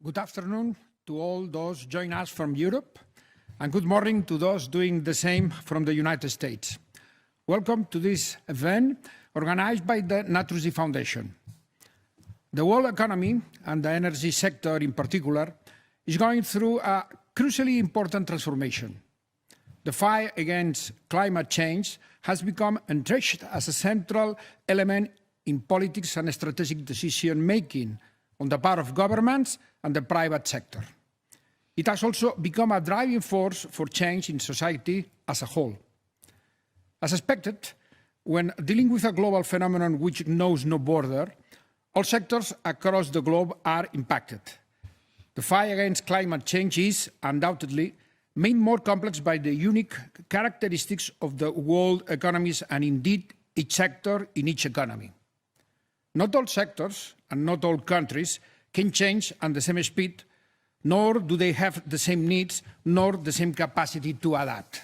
Good afternoon to all those joining us from Europe, and good morning to those doing the same from the United States. Welcome to this event organized by the Naturgy Foundation. The world economy, and the energy sector in particular, is going through a crucially important transformation. The fight against climate change has become entrenched as a central element in politics and strategic decision-making on the part of governments and the private sector. It has also become a driving force for change in society as a whole. As expected, when dealing with a global phenomenon which knows no border, all sectors across the globe are impacted. The fight against climate change is, undoubtedly, made more complex by the unique characteristics of the world economies and indeed each sector in each economy. Not all sectors and not all countries can change at the same speed, nor do they have the same needs, nor the same capacity to adapt.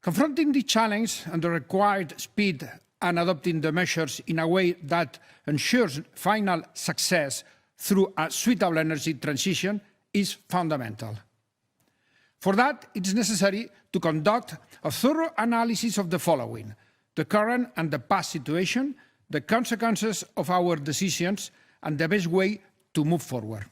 Confronting the challenge and the required speed and adopting the measures in a way that ensures final success through a suitable energy transition is fundamental. For that, it is necessary to conduct a thorough analysis of the following: the current and the past situation, the consequences of our decisions, and the best way to move forward.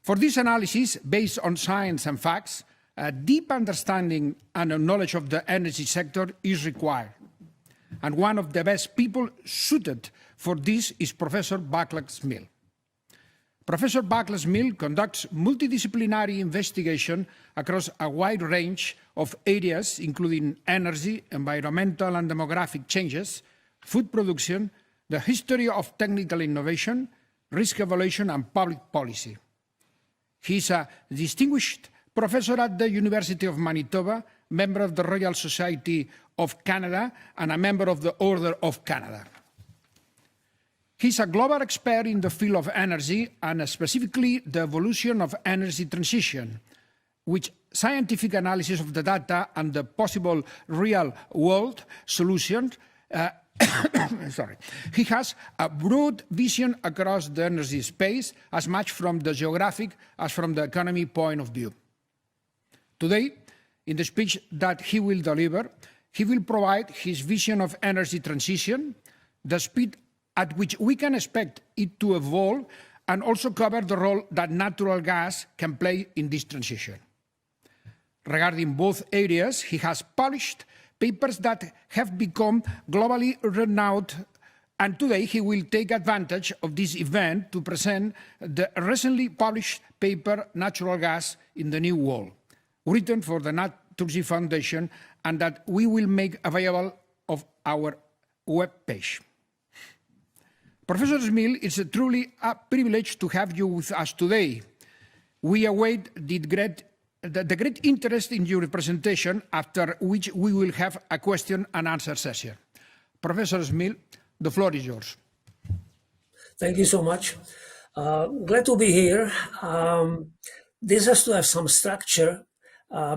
For this analysis, based on science and facts, a deep understanding and a knowledge of the energy sector is required. And one of the best people suited for this is Professor Vaclav Smil. Professor Vaclav Smil conducts multidisciplinary investigation across a wide range of areas, including energy, environmental and demographic changes, food production, the history of technical innovation, risk evaluation and public policy. He is a distinguished professor at the University of Manitoba, member of the Royal Society of Canada and a member of the Order of Canada. He is a global expert in the field of energy and specifically the evolution of energy transition, which scientific analysis of the data and the possible real-world solutions. He has a broad vision across the energy space, as much from the geographic as from the economy point of view. Today, in the speech that he will deliver, he will provide his vision of energy transition, the speed at which we can expect it to evolve, and also cover the role that natural gas can play in this transition. Regarding both areas, he has published papers that have become globally renowned, and today he will take advantage of this event to present the recently published paper, Natural Gas in the New World, written for the Naturgy Foundation, and that we will make available on our web page. Professor Smil, it's truly a privilege to have you with us today. We await the great interest in your presentation, after which we will have a question and answer session. Professor Smil, the floor is yours. Thank you so much. Glad to be here. This has to have some structure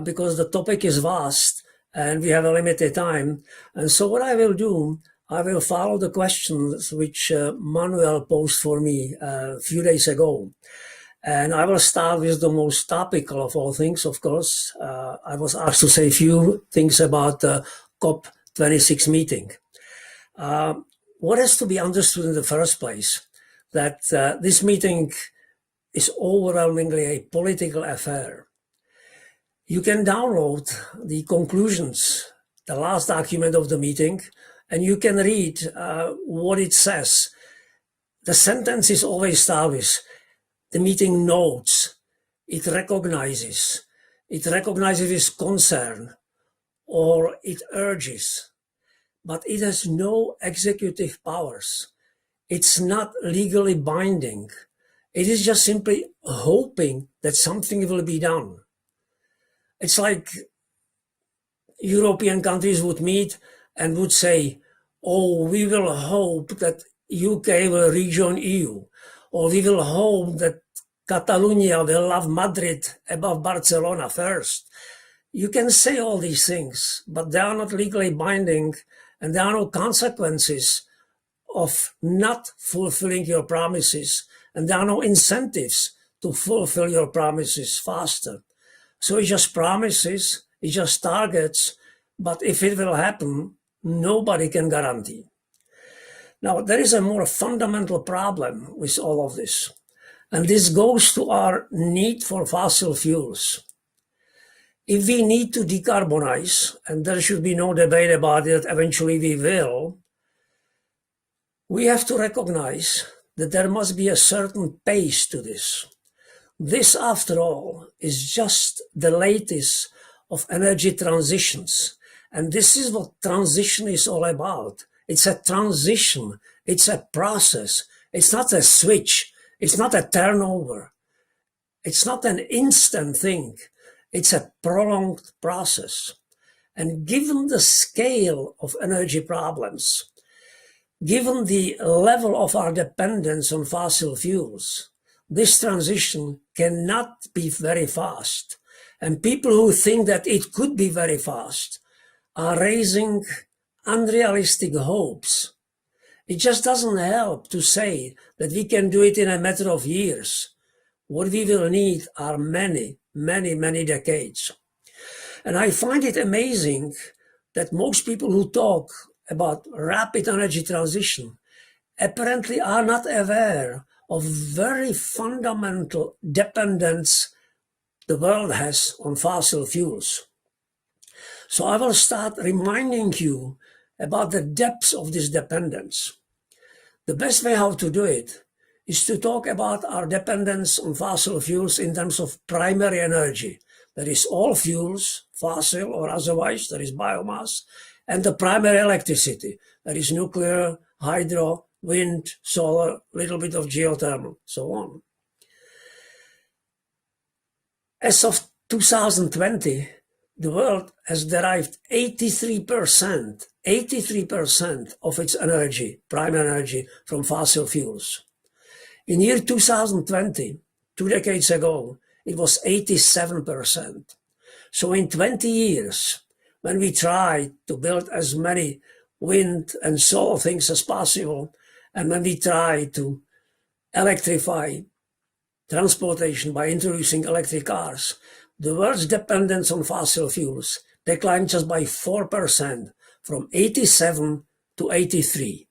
because the topic is vast and we have a limited time. And so what I will do, I will follow the questions which Manuel posed for me a few days ago. And I will start with the most topical of all things, of course. I was asked to say a few things about the COP26 meeting. What has to be understood in the first place? That this meeting is overwhelmingly a political affair. You can download the conclusions, the last document of the meeting, and you can read what it says. The sentence is always started with: the meeting notes, it recognizes with concern, or it urges, but it has no executive powers. It's not legally binding. It is just simply hoping that something will be done. It's like European countries would meet and would say, oh, we will hope that UK will rejoin EU, or we will hope that Catalonia will love Madrid above Barcelona first. You can say all these things, but they are not legally binding and there are no consequences of not fulfilling your promises, and there are no incentives to fulfill your promises faster. So it's just promises, it's just targets, but if it will happen, nobody can guarantee. Now, there is a more fundamental problem with all of this, and this goes to our need for fossil fuels. If we need to decarbonize, and there should be no debate about it, eventually we will, we have to recognize that there must be a certain pace to this. This, after all, is just the latest of energy transitions. And this is what transition is all about. It's a transition. It's a process. It's not a switch. It's not a turnover. It's not an instant thing. It's a prolonged process. And given the scale of energy problems, given the level of our dependence on fossil fuels, this transition cannot be very fast. And people who think that it could be very fast are raising unrealistic hopes. It just doesn't help to say that we can do it in a matter of years. What we will need are many, many, many decades. And I find it amazing that most people who talk about rapid energy transition apparently are not aware of very fundamental dependence the world has on fossil fuels. So I will start reminding you about the depths of this dependence. The best way how to do it is to talk about our dependence on fossil fuels in terms of primary energy. That is all fuels, fossil or otherwise, that is biomass, and the primary electricity, that is nuclear, hydro, wind, solar, little bit of geothermal, so on. As of 2020, the world has derived 83% of its energy, primary energy, from fossil fuels. In year 2020, 2 decades ago, it was 87%. So in 20 years, when we try to build as many wind and solar things as possible, and when we try to electrify transportation by introducing electric cars, the world's dependence on fossil fuels declined just by 4%, from 87 to 83.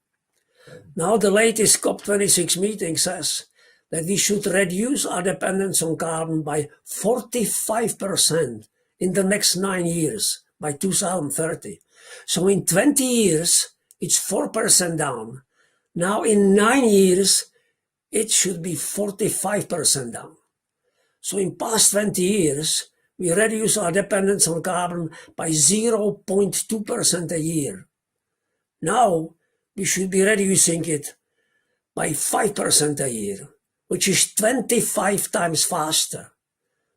Now the latest COP26 meeting says that we should reduce our dependence on carbon by 45% in the next 9 years, by 2030. So in 20 years, it's 4% down. Now in 9 years, it should be 45% down. So in past 20 years, we reduce our dependence on carbon by 0.2% a year. Now we should be reducing it by 5% a year, which is 25 times faster.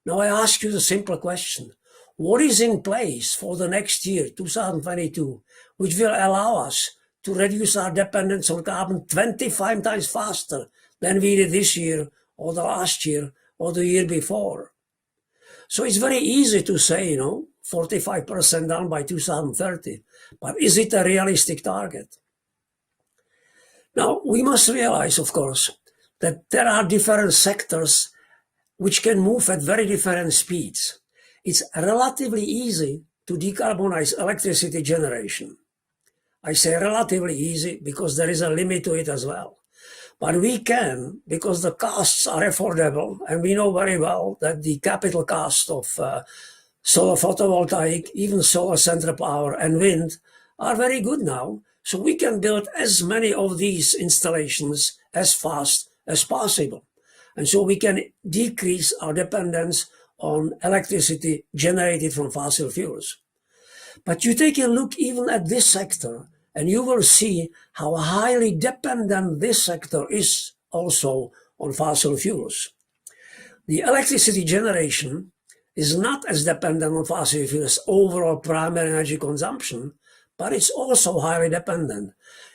Now I ask you the simple question. What is in place for the next year, 2022, which will allow us to reduce our dependence on carbon 25 times faster than we did this year, or the last year, or the year before? So it's very easy to say, 45% down by 2030. But is it a realistic target? Now, we must realize, of course, that there are different sectors which can move at very different speeds. It's relatively easy to decarbonize electricity generation. I say relatively easy because there is a limit to it as well. But we can, because the costs are affordable, and we know very well that the capital cost of solar photovoltaic, even solar central power and wind are very good now. So we can build as many of these installations as fast as possible. And so we can decrease our dependence on electricity generated from fossil fuels. But you take a look even at this sector, and you will see how highly dependent this sector is also on fossil fuels. The electricity generation is not as dependent on fossil fuels as overall primary energy consumption, but it's also highly dependent.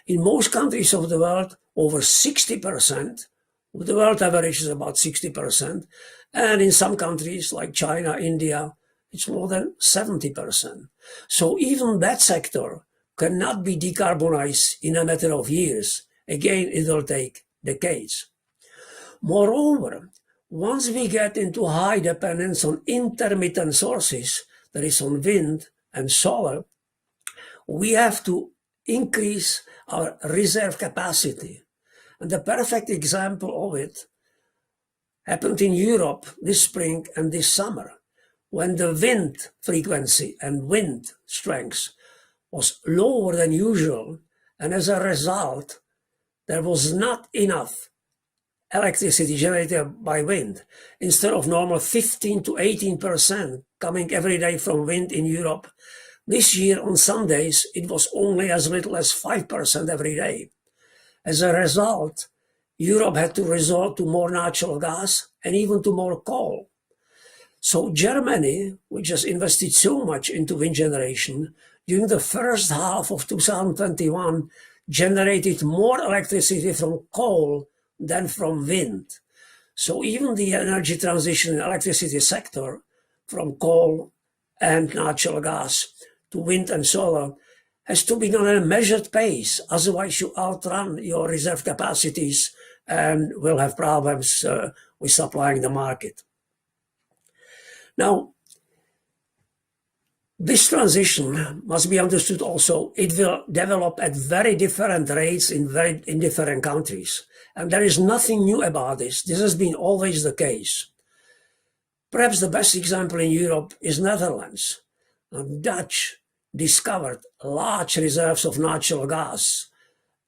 In most countries of the world, over 60%, the world average is about 60%, and in some countries like China, India, it's more than 70%. So even that sector cannot be decarbonized in a matter of years. Again, it will take decades. Moreover, once we get into high dependence on intermittent sources, that is on wind and solar, we have to increase our reserve capacity. And the perfect example of it happened in Europe this spring and this summer, when the wind frequency and wind strength was lower than usual, and as a result, there was not enough electricity generated by wind. Instead of normal 15 to 18% coming every day from wind in Europe, this year on some days it was only as little as 5% every day. As a result, Europe had to resort to more natural gas and even to more coal. So Germany, which has invested so much into wind generation, during the first half of 2021, generated more electricity from coal than from wind. So even the energy transition in the electricity sector, from coal and natural gas to wind and solar, has to be done at a measured pace. Otherwise, you outrun your reserve capacities and will have problems with supplying the market. Now, this transition must be understood also. It will develop at very different rates in different countries. And there is nothing new about this. This has been always the case. Perhaps the best example in Europe is Netherlands. The Dutch discovered large reserves of natural gas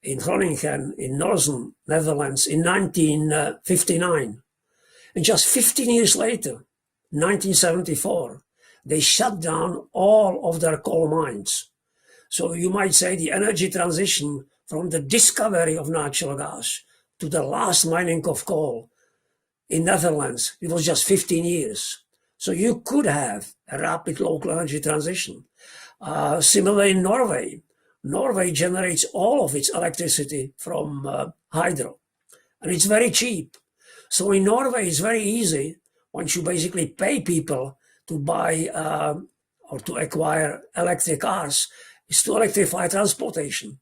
in Groningen, in northern Netherlands, in 1959. And just 15 years later, 1974, they shut down all of their coal mines. So you might say the energy transition from the discovery of natural gas to the last mining of coal in Netherlands, it was just 15 years. So you could have a rapid local energy transition. Similarly in Norway. Norway generates all of its electricity from hydro, and it's very cheap. So in Norway, it's very easy, once you basically pay people to buy or to acquire electric cars, is to electrify transportation.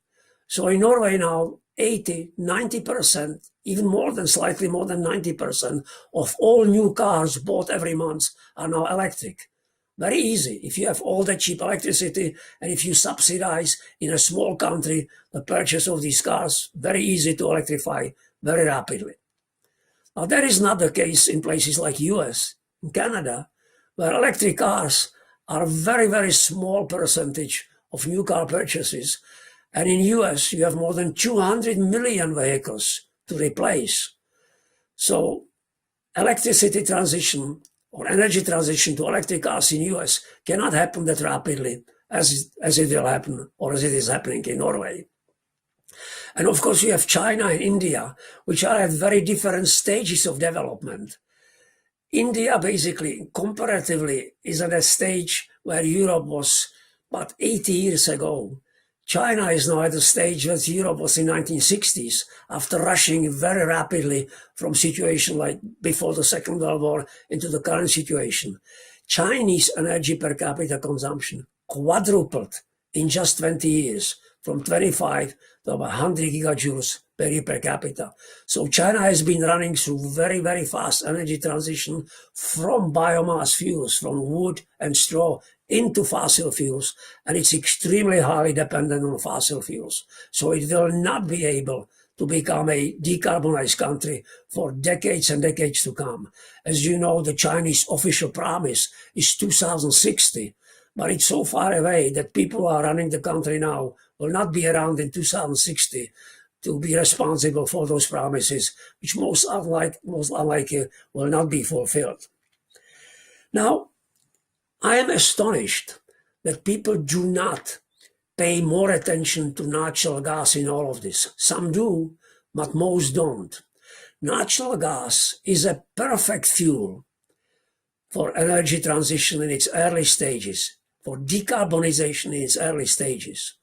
So in Norway now, 80, 90%, even more than slightly more than 90% of all new cars bought every month are now electric. Very easy. If you have all that cheap electricity and if you subsidize in a small country the purchase of these cars, very easy to electrify very rapidly. Now that is not the case in places like US, in Canada, where electric cars are a very, very small percentage of new car purchases. And in US, you have more than 200 million vehicles to replace. So electricity transition or energy transition to electric cars in US cannot happen that rapidly as it will happen or as it is happening in Norway. And of course, you have China and India, which are at very different stages of development. India basically, comparatively, is at a stage where Europe was about 80 years ago. China is now at a stage that Europe was in the 1960s, after rushing very rapidly from situation like before the Second World War into the current situation. Chinese energy per capita consumption quadrupled in just 20 years, from 25 to about 100 gigajoules per year per capita. So China has been running through very, very fast energy transition from biomass fuels, from wood and straw, into fossil fuels, and it's extremely highly dependent on fossil fuels. So it will not be able to become a decarbonized country for decades and decades to come. As you know, the Chinese official promise is 2060, but it's so far away that people who are running the country now will not be around in 2060 to be responsible for those promises, which most unlikely will not be fulfilled. Now, I am astonished that people do not pay more attention to natural gas in all of this. Some do, but most don't. Natural gas is a perfect fuel for energy transition in its early stages, for decarbonization in its early stages,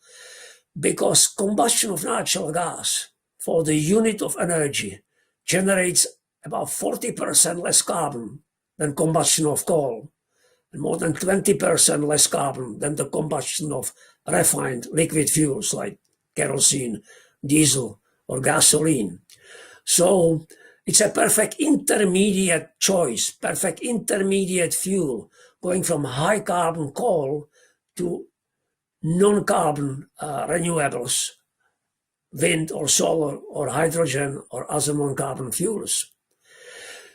because combustion of natural gas for the unit of energy generates about 40% less carbon than combustion of coal, and more than 20% less carbon than the combustion of refined liquid fuels like kerosene, diesel, or gasoline. So it's a perfect intermediate choice, perfect intermediate fuel, going from high carbon coal to non-carbon renewables, wind or solar or hydrogen or other non-carbon fuels.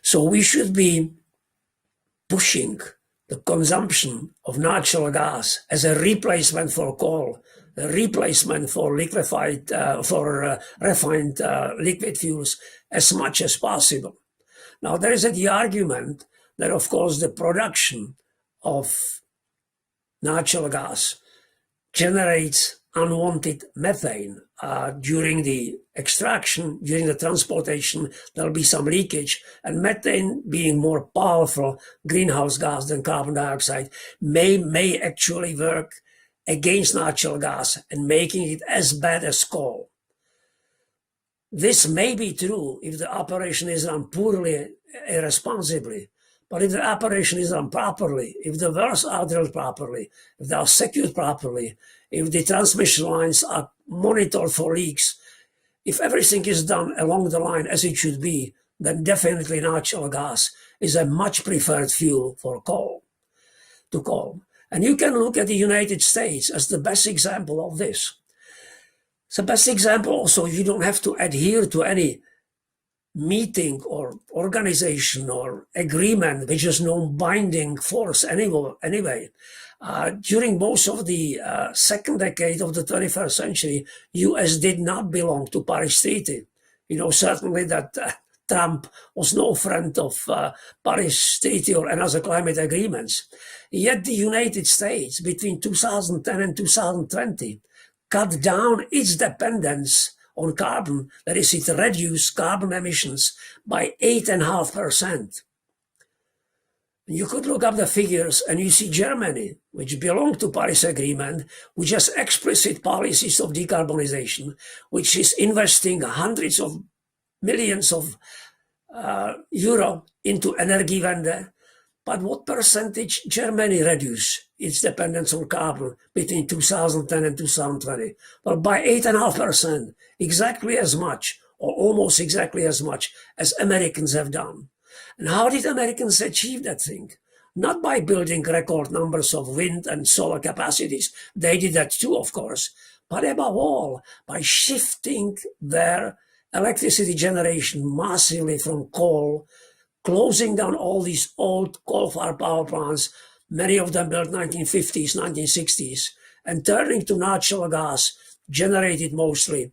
So we should be pushing the consumption of natural gas as a replacement for coal, a replacement for refined liquid fuels as much as possible. Now, there is the argument that, of course, the production of natural gas generates unwanted methane. During the extraction, during the transportation, there'll be some leakage, and methane, being more powerful greenhouse gas than carbon dioxide, may actually work against natural gas and making it as bad as coal. This may be true if the operation is run poorly, irresponsibly. But if the operation is done properly, if the wells are drilled properly, if they are secured properly, if the transmission lines are monitored for leaks, if everything is done along the line as it should be, then definitely natural gas is a much preferred fuel for coal. And you can look at the United States as the best example of this. It's the best example also, you don't have to adhere to any meeting or organization or agreement which has no binding force anyway. During most of the second decade of the 21st century, US did not belong to Paris Treaty. You know, certainly that Trump was no friend of Paris Treaty or another climate agreements. Yet the United States, between 2010 and 2020, cut down its dependence on carbon, that is, it reduced carbon emissions by 8.5%. You could look up the figures and you see Germany, which belonged to Paris Agreement, which has explicit policies of decarbonization, which is investing hundreds of millions of euro into Energiewende. But what percentage Germany reduced its dependence on carbon between 2010 and 2020? Well, by 8.5%, exactly as much, or almost exactly as much as Americans have done. And how did Americans achieve that thing? Not by building record numbers of wind and solar capacities. They did that too, of course. But above all, by shifting their electricity generation massively from coal, closing down all these old coal-fired power plants, many of them built 1950s, 1960s, and turning to natural gas, generated mostly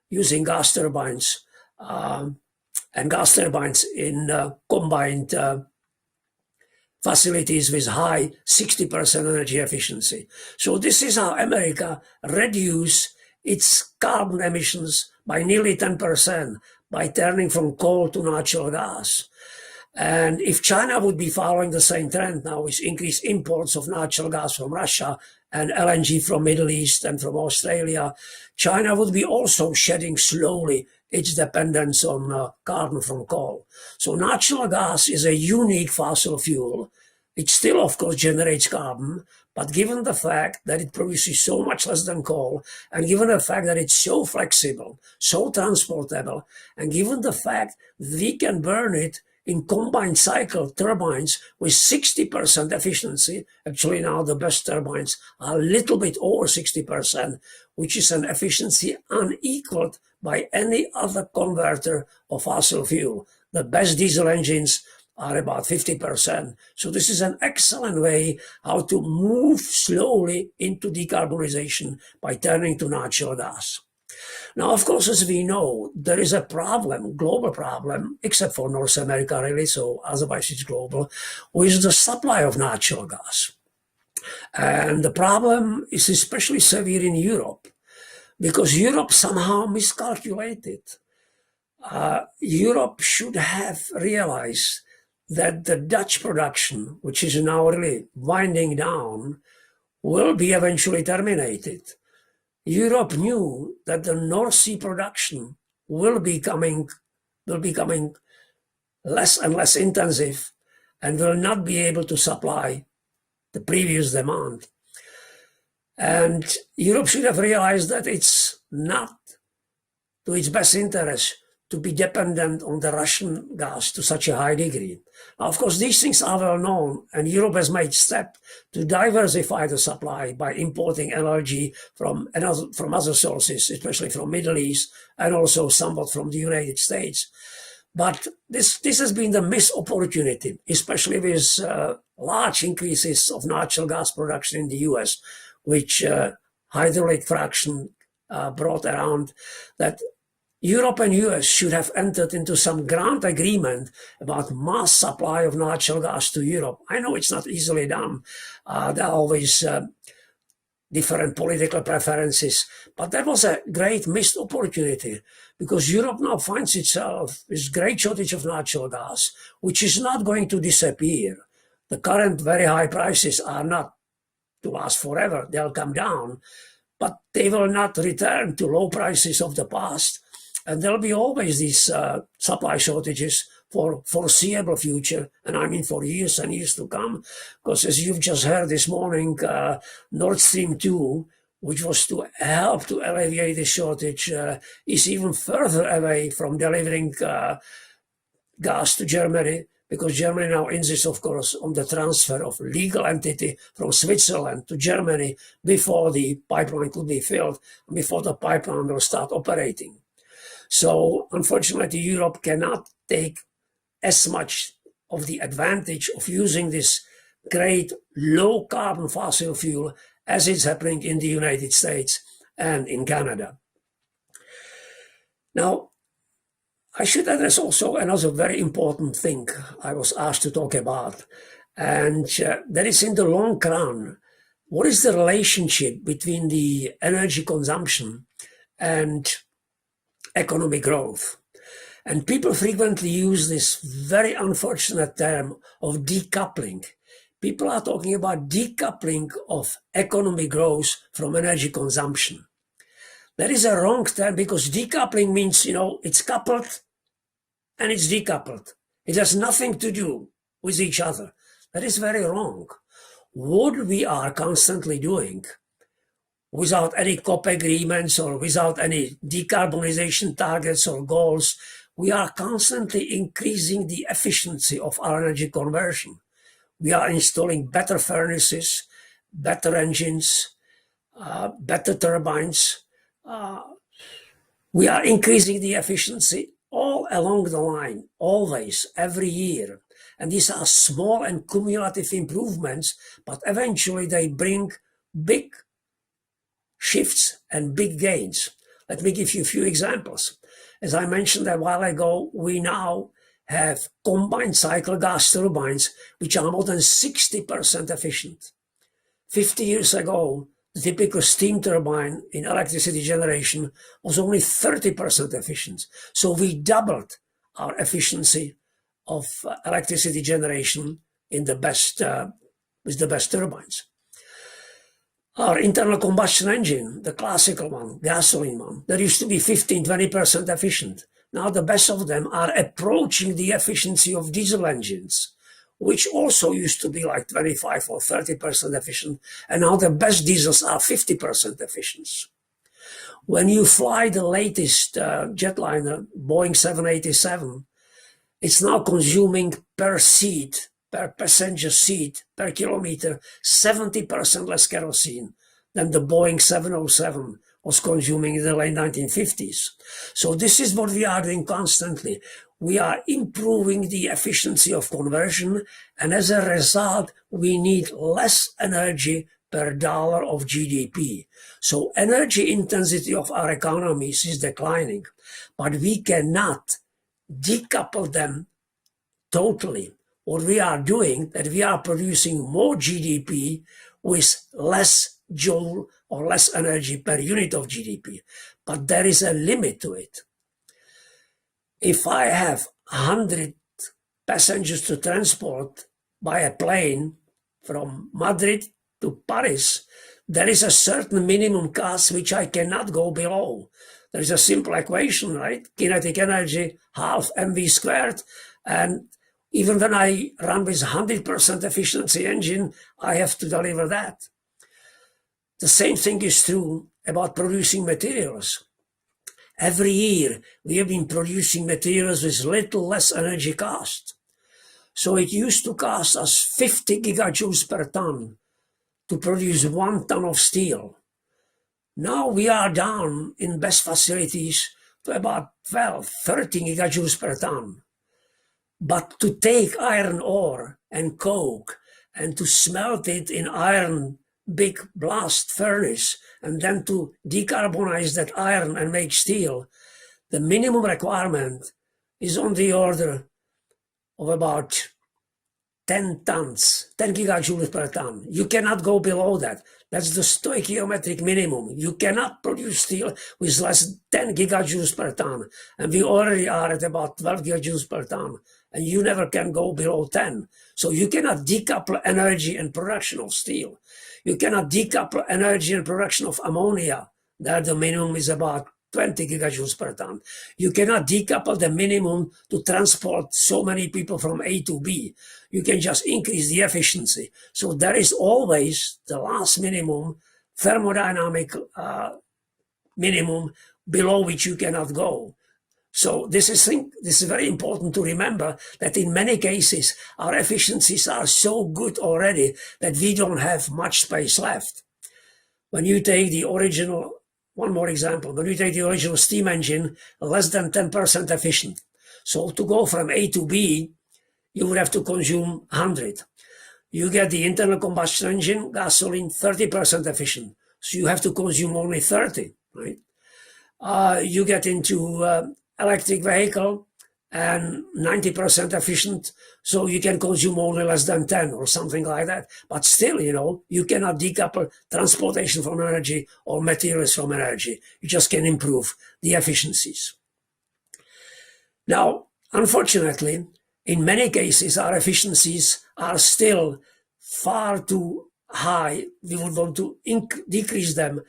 using gas turbines, and gas turbines in combined facilities with high 60% energy efficiency. So this is how America reduced its carbon emissions by nearly 10% by turning from coal to natural gas. And if China would be following the same trend now with increased imports of natural gas from Russia and LNG from Middle East and from Australia, China would be also shedding slowly its dependence on carbon from coal. So natural gas is a unique fossil fuel. It still, of course, generates carbon, but given the fact that it produces so much less than coal, and given the fact that it's so flexible, so transportable, and given the fact that we can burn it in combined cycle turbines with 60% efficiency. Actually, now the best turbines are a little bit over 60%, which is an efficiency unequaled by any other converter of fossil fuel. The best diesel engines are about 50%. So this is an excellent way how to move slowly into decarbonization by turning to natural gas. Now, of course, as we know, there is a problem, global problem, except for North America, really, so otherwise it's global, with the supply of natural gas. And the problem is especially severe in Europe, because Europe somehow miscalculated. Europe should have realized that the Dutch production, which is now really winding down, will be eventually terminated. Europe knew that the North Sea production will be becoming less and less intensive and will not be able to supply the previous demand. And Europe should have realized that it's not to its best interest to be dependent on the Russian gas to such a high degree. Now, of course, these things are well known, and Europe has made steps to diversify the supply by importing energy from other sources, especially from Middle East and also somewhat from the United States. But this has been the missed opportunity, especially with large increases of natural gas production in the US, which hydraulic fraction brought around, that Europe and US should have entered into some grand agreement about mass supply of natural gas to Europe. I know it's not easily done. There are always different political preferences, but that was a great missed opportunity, because Europe now finds itself with great shortage of natural gas, which is not going to disappear. The current very high prices are not to last forever. They'll come down, but they will not return to low prices of the past. And there'll be always these supply shortages for foreseeable future, and I mean for years and years to come. Because as you've just heard this morning, Nord Stream 2, which was to help to alleviate the shortage, is even further away from delivering gas to Germany, because Germany now insists, of course, on the transfer of legal entity from Switzerland to Germany before the pipeline could be filled, before the pipeline will start operating. So unfortunately, Europe cannot take as much of the advantage of using this great low carbon fossil fuel as is happening in the United States and in Canada. Now, I should address also another very important thing I was asked to talk about, and that is, in the long run, what is the relationship between the energy consumption and economic growth? And people frequently use this very unfortunate term of decoupling. People are talking about decoupling of economic growth from energy consumption. That is a wrong term, because decoupling means, it's coupled and it's decoupled. It has nothing to do with each other. That is very wrong. What we are constantly doing, without any COP agreements or without any decarbonization targets or goals, we are constantly increasing the efficiency of our energy conversion. We are installing better furnaces, better engines, better turbines. We are increasing the efficiency all along the line, always, every year. And these are small and cumulative improvements, but eventually they bring big shifts and big gains. Let me give you a few examples. As I mentioned a while ago, we now have combined cycle gas turbines, which are more than 60% efficient. 50 years ago, the typical steam turbine in electricity generation was only 30% efficient. So we doubled our efficiency of electricity generation in the best, with the best turbines. Our internal combustion engine, the classical one, gasoline one, that used to be 15–20% efficient. Now the best of them are approaching the efficiency of diesel engines, which also used to be like 25 or 30% efficient. And now the best diesels are 50% efficient. When you fly the latest jetliner, Boeing 787, it's now consuming per seat, per passenger seat, per kilometer, 70% less kerosene than the Boeing 707 was consuming in the late 1950s. So this is what we are doing constantly. We are improving the efficiency of conversion, and as a result, we need less energy per dollar of GDP. So energy intensity of our economies is declining, but we cannot decouple them totally. What we are doing, that we are producing more GDP with less joule or less energy per unit of GDP. But there is a limit to it. If I have 100 passengers to transport by a plane from Madrid to Paris, there is a certain minimum cost which I cannot go below. There is a simple equation, right? Kinetic energy, half mv squared. And even when I run with 100% efficiency engine, I have to deliver that. The same thing is true about producing materials. Every year, we have been producing materials with little less energy cost. So it used to cost us 50 gigajoules per ton to produce 1 ton of steel. Now we are down in best facilities to about 12, 13 gigajoules per ton. But to take iron ore and coke and to smelt it in iron big blast furnace and then to decarbonize that iron and make steel, the minimum requirement is on the order of about 10 tons, 10 gigajoules per ton. You cannot go below that. That's the stoichiometric minimum. You cannot produce steel with less than 10 gigajoules per ton. And we already are at about 12 gigajoules per ton. And you never can go below 10. So you cannot decouple energy and production of steel. You cannot decouple energy and production of ammonia. There the minimum is about 20 gigajoules per ton. You cannot decouple the minimum to transport so many people from A to B. You can just increase the efficiency. So there is always the last minimum, thermodynamic minimum, below which you cannot go. So this is very important to remember that in many cases, our efficiencies are so good already that we don't have much space left. When you take the original, one more example, when you take the original steam engine, less than 10% efficient. So to go from A to B, you would have to consume 100. You get the internal combustion engine, gasoline, 30% efficient. So you have to consume only 30, right? You get into electric vehicle and 90% efficient, so you can consume only less than 10 or something like that. But still, you cannot decouple transportation from energy or materials from energy. You just can improve the efficiencies. Now, unfortunately, in many cases, our efficiencies are still far too high. We would want to decrease them.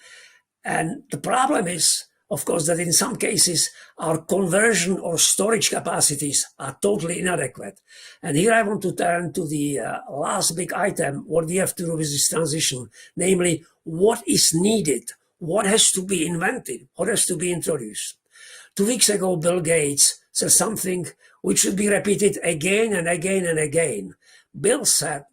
And the problem is, of course, that in some cases, our conversion or storage capacities are totally inadequate. And here I want to turn to the last big item, what we have to do with this transition, namely, what is needed, what has to be invented, what has to be introduced. 2 weeks ago, Bill Gates said something which should be repeated again and again and again. Bill said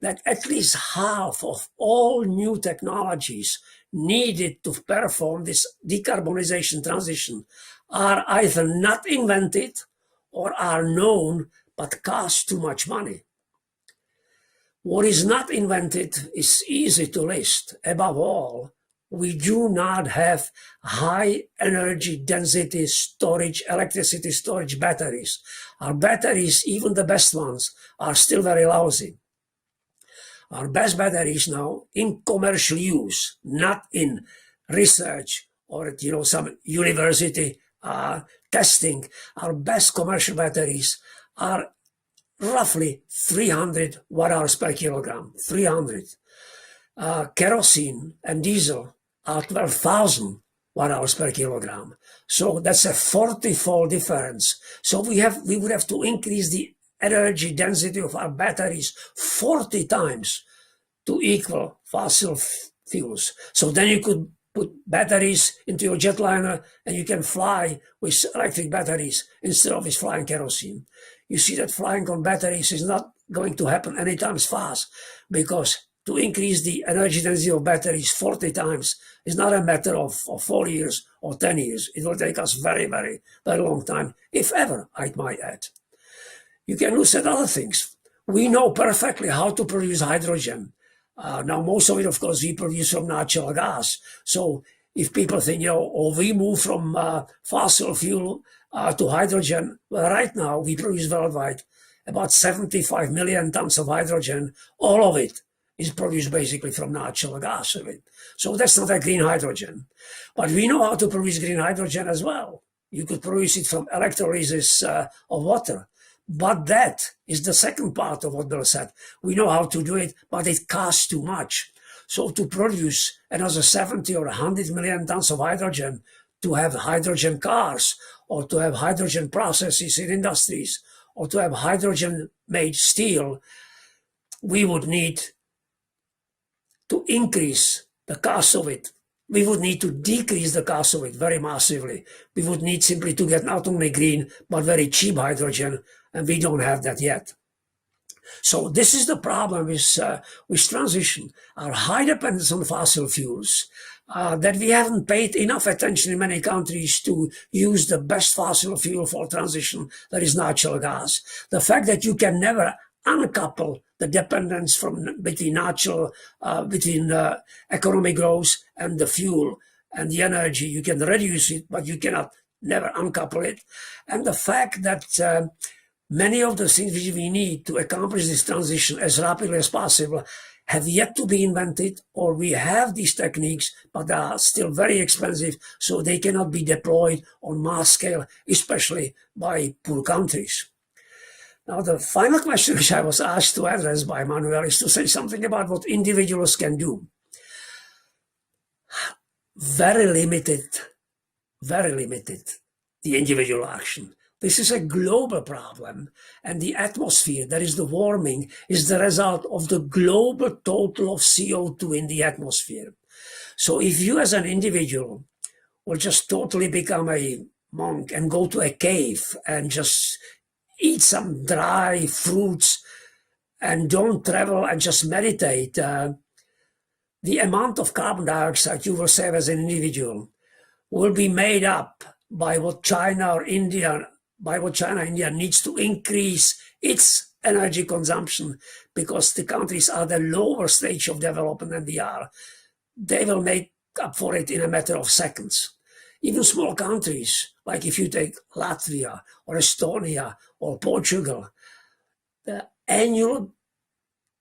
that at least half of all new technologies needed to perform this decarbonization transition are either not invented or are known but cost too much money. What is not invented is easy to list. Above all, we do not have high energy density storage, electricity storage batteries. Our batteries, even the best ones, are still very lousy. Our best batteries now in commercial use, not in research or some university testing, our best commercial batteries are roughly 300 watt-hours per kilogram, 300. Kerosene and diesel are 12,000 watt-hours per kilogram. So that's a 40-fold difference. So we would have to increase the energy density of our batteries 40 times to equal fossil fuels. So then you could put batteries into your jetliner and you can fly with electric batteries instead of with flying kerosene. You see that flying on batteries is not going to happen anytime fast, because to increase the energy density of batteries 40 times is not a matter of 4 years or 10 years. It will take us very, very, very long time, if ever, I might add. You can look at other things. We know perfectly how to produce hydrogen. Now, most of it, of course, we produce from natural gas. So if people think, we move from fossil fuel to hydrogen, well, right now we produce worldwide about 75 million tons of hydrogen. All of it is produced basically from natural gas. So that's not a green hydrogen. But we know how to produce green hydrogen as well. You could produce it from electrolysis of water. But that is the second part of what Bill said. We know how to do it, but it costs too much. So to produce another 70 or 100 million tons of hydrogen, to have hydrogen cars, or to have hydrogen processes in industries, or to have hydrogen-made steel, we would need to increase the cost of it we would need to decrease the cost of it very massively. We would need simply to get not only green, but very cheap hydrogen, and we don't have that yet. So this is the problem with transition, our high dependence on fossil fuels, that we haven't paid enough attention in many countries to use the best fossil fuel for transition, that is natural gas. The fact that you can never uncouple the dependence between economic growth and the fuel and the energy. You can reduce it, but you cannot never uncouple it. And the fact that many of the things which we need to accomplish this transition as rapidly as possible have yet to be invented, or we have these techniques, but they are still very expensive, so they cannot be deployed on mass scale, especially by poor countries. Now, the final question which I was asked to address by Manuel is to say something about what individuals can do. Very limited, the individual action. This is a global problem, and the atmosphere, that is the warming, is the result of the global total of CO2 in the atmosphere. So if you as an individual will just totally become a monk and go to a cave and just eat some dry fruits and don't travel and just meditate, the amount of carbon dioxide you will save as an individual will be made up by what China and India needs to increase its energy consumption, because the countries are the lower stage of development than we are. They will make up for it in a matter of seconds. Even small countries, like if you take Latvia or Estonia or Portugal, the annual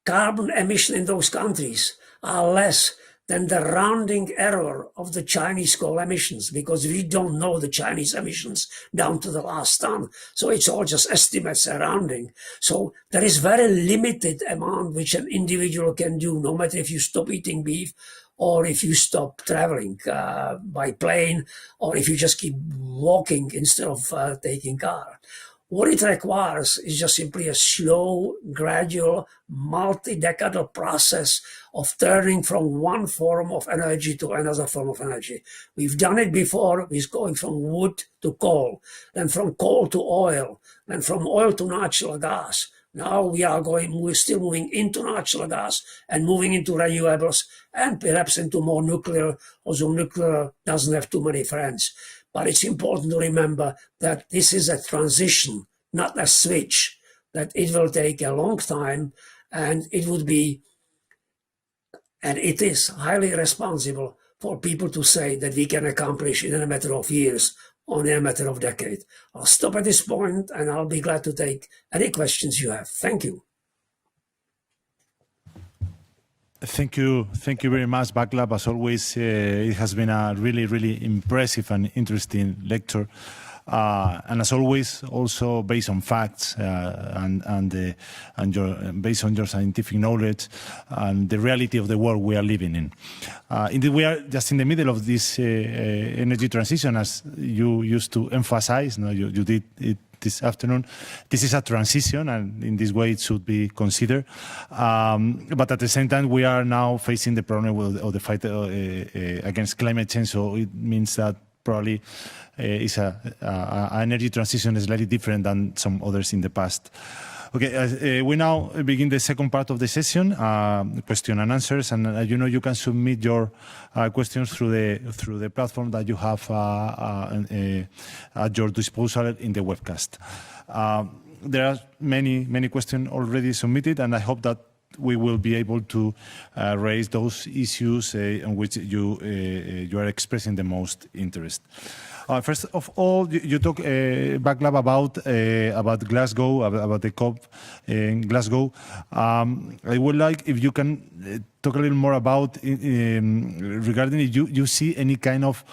carbon emission in those countries are less than the rounding error of the Chinese coal emissions, because we don't know the Chinese emissions down to the last ton. So it's all just estimates and rounding. So there is very limited amount which an individual can do, no matter if you stop eating beef or if you stop traveling by plane, or if you just keep walking instead of taking car. What it requires is just simply a slow, gradual, multi-decadal process of turning from one form of energy to another form of energy. We've done it before with going from wood to coal, then from coal to oil, then from oil to natural gas. Now we're still moving into natural gas and moving into renewables and perhaps into more nuclear, although nuclear doesn't have too many friends. But it's important to remember that this is a transition, not a switch, that it will take a long time, and it is highly responsible for people to say that we can accomplish it in a matter of years, or in a matter of decades. I'll stop at this point, and I'll be glad to take any questions you have. Thank you. Thank you very much, Vaclav. As always, it has been a really, really impressive and interesting lecture. And as always, also based on facts based on your scientific knowledge and the reality of the world we are living in. Indeed, we are just in the middle of this energy transition, as you used to emphasize. No, you did it this afternoon. This is a transition, and in this way it should be considered. But at the same time, we are now facing the problem of the fight against climate change. So it means that probably energy transition is slightly different than some others in the past. Okay, we now begin the second part of the session, question and answers, and you can submit your questions through the platform that you have at your disposal in the webcast. There are many questions already submitted, and I hope that we will be able to raise those issues in which you are expressing the most interest. First of all, you talk, Vaclav, about Glasgow, about the COP in Glasgow. I would like if you can talk a little more about regarding if you see any kind of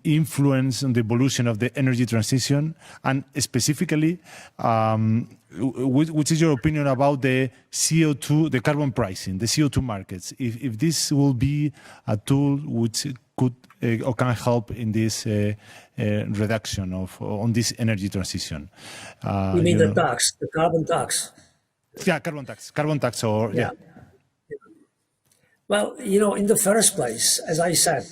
influence on the evolution of the energy transition, and specifically, which is your opinion about the CO2, the carbon pricing, the CO2 markets? If this will be a tool which could or can help in this reduction on this energy transition. You mean the tax, the carbon tax? Yeah, carbon tax, or yeah. Well, in the first place, as I said,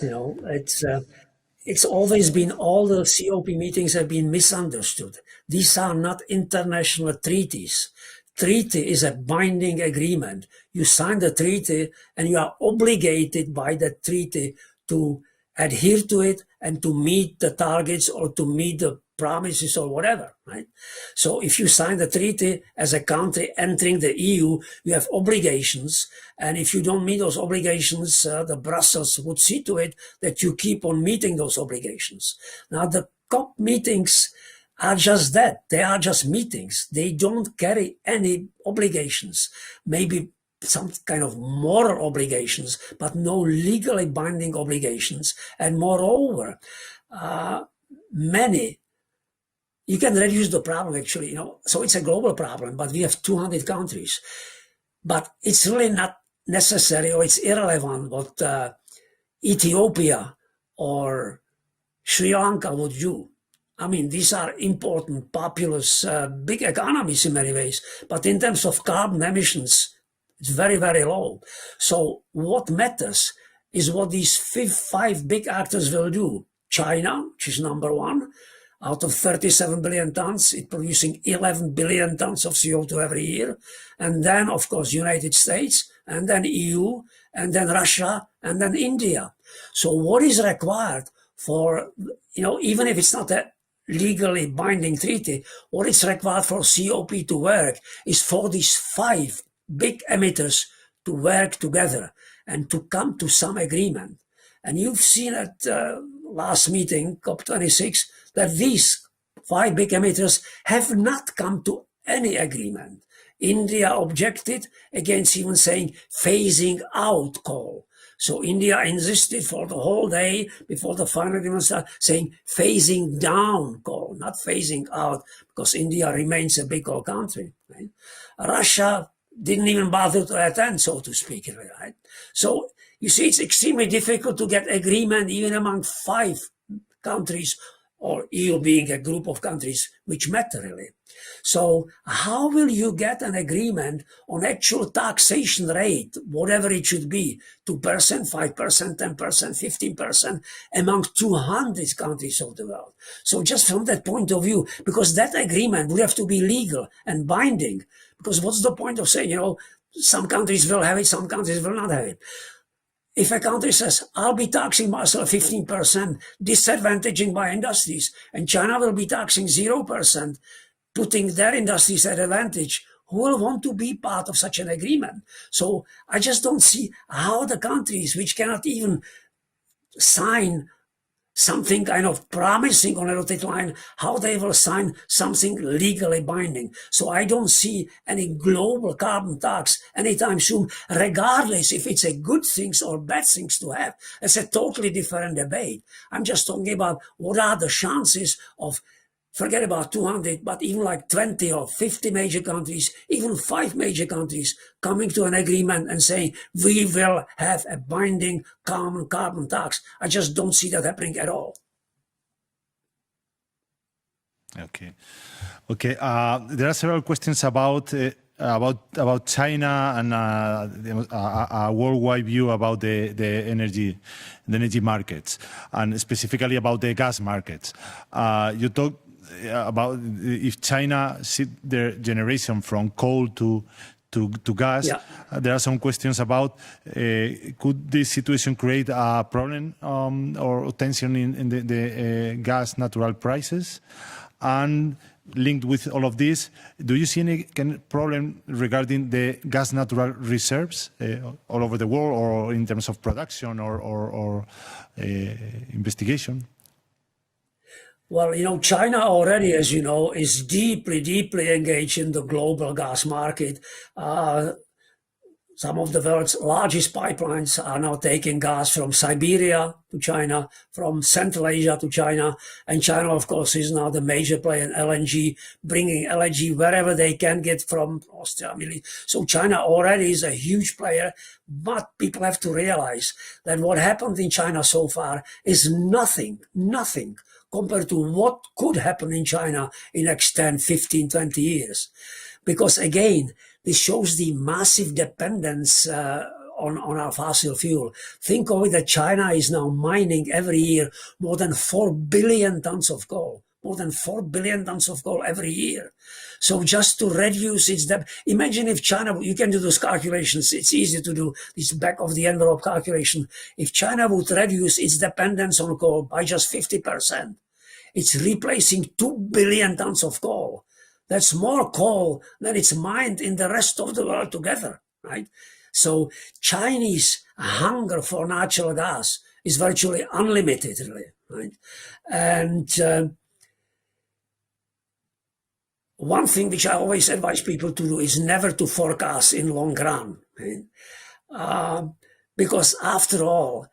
it's always been, all the COP meetings have been misunderstood. These are not international treaties. Treaty is a binding agreement. You sign the treaty and you are obligated by the treaty to adhere to it and to meet the targets or to meet the promises or whatever, right? So if you sign the treaty as a country entering the EU, you have obligations. And if you don't meet those obligations, the Brussels would see to it that you keep on meeting those obligations. Now, the COP meetings are just that. They are just meetings. They don't carry any obligations. Maybe some kind of moral obligations, but no legally binding obligations. And moreover, you can reduce the problem actually, so it's a global problem, but we have 200 countries. But it's really not necessary, or it's irrelevant what Ethiopia or Sri Lanka would do. I mean, these are important, populous, big economies in many ways, but in terms of carbon emissions, it's very, very low. So what matters is what these five big actors will do. China, which is number one, out of 37 billion tons, it's producing 11 billion tons of CO2 every year. And then, of course, United States, and then EU, and then Russia, and then India. So what is required for, even if it's not a legally binding treaty, what is required for COP to work is for these five big emitters to work together and to come to some agreement. And you've seen at last meeting, COP26, that these five big emitters have not come to any agreement. India objected against even saying phasing out coal. So India insisted for the whole day before the final agreement started, saying phasing down coal, not phasing out, because India remains a big coal country. Right? Russia didn't even bother to attend, so to speak. Right? So you see, it's extremely difficult to get agreement even among five countries, or EU being a group of countries which matter really. So how will you get an agreement on actual taxation rate, whatever it should be, 2%, 5%, 10%, 15%, among 200 countries of the world? So just from that point of view, because that agreement would have to be legal and binding, because what's the point of saying, some countries will have it, some countries will not have it? If a country says, I'll be taxing myself 15%, disadvantaging my industries, and China will be taxing 0%, putting their industries at advantage, who will want to be part of such an agreement? So I just don't see how the countries which cannot even sign something kind of promising on a dotted line, how they will sign something legally binding. So I don't see any global carbon tax anytime soon, regardless if it's a good things or bad things to have. It's a totally different debate. I'm just talking about what are the chances of, forget about 200, but even like 20 or 50 major countries, even 5 major countries coming to an agreement and saying, we will have a binding common carbon tax. I just don't see that happening at all. Okay. There are several questions about China and a worldwide view about the energy markets, and specifically about the gas markets. You talk about if China shift their generation from coal to gas. Yeah. There are some questions about could this situation create a problem or tension in the gas natural prices? And linked with all of this, do you see any problem regarding the gas natural reserves all over the world, or in terms of production or investigation? Well, China already, as you know, is deeply, deeply engaged in the global gas market. Some of the world's largest pipelines are now taking gas from Siberia to China, from Central Asia to China. And China, of course, is now the major player in LNG, bringing LNG wherever they can get from Australia. So China already is a huge player, but people have to realize that what happened in China so far is nothing compared to what could happen in China in the next 10, 15, 20 years. Because again, this shows the massive dependence on our fossil fuel. Think of it that China is now mining every year more than 4 billion tons of coal. More than 4 billion tons of coal every year. So just to reduce its debt, imagine if China, you can do those calculations, it's easy to do this back of the envelope calculation. If China would reduce its dependence on coal by just 50%, it's replacing 2 billion tons of coal. That's more coal than it's mined in the rest of the world together, right? So Chinese hunger for natural gas is virtually unlimited, really, right? And one thing which I always advise people to do is never to forecast in long run, right? Because after all,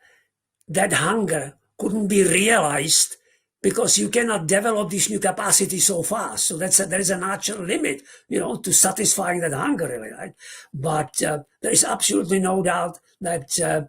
that hunger couldn't be realized because you cannot develop this new capacity so fast. So there is a natural limit, to satisfying that hunger, really, right? But there is absolutely no doubt that